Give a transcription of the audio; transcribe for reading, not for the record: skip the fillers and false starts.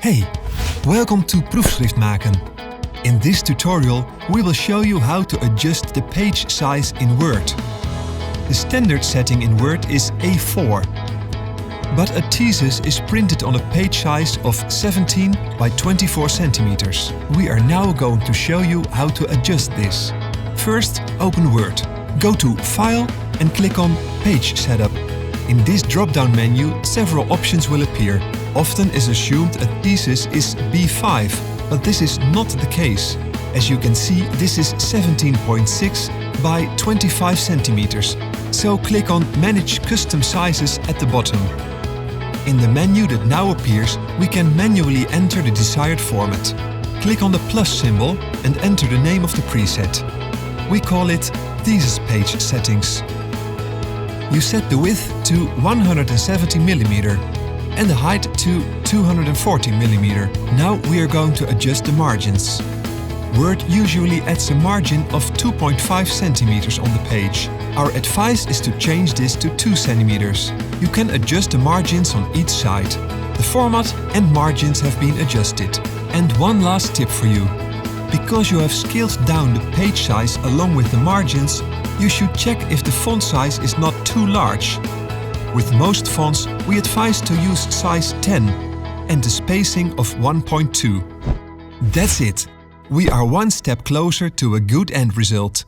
Hey, welcome to ProefschriftMaken. In this tutorial we will show you how to adjust the page size in Word. The standard setting in Word is A4, but a thesis is printed on a page size of 17 by 24 centimeters. We are now going to show you how to adjust this. First, open Word. Go to File and click on Page Setup. In this drop-down menu, several options will appear. Often is assumed a thesis is B5, but this is not the case. As you can see, this is 17.6 by 25 centimeters. So click on Manage Custom Sizes at the bottom. In the menu that now appears, we can manually enter the desired format. Click on the plus symbol and enter the name of the preset. We call it Thesis Page Settings. You set the width to 170 mm and the height to 240 mm. Now we are going to adjust the margins. Word usually adds a margin of 2.5 centimeters on the page. Our advice is to change this to 2 centimeters. You can adjust the margins on each side. The format and margins have been adjusted. And one last tip for you. Because you have scaled down the page size along with the margins, you should check if the font size is not too large. With most fonts, we advise to use size 10 and a spacing of 1.2. That's it! We are one step closer to a good end result.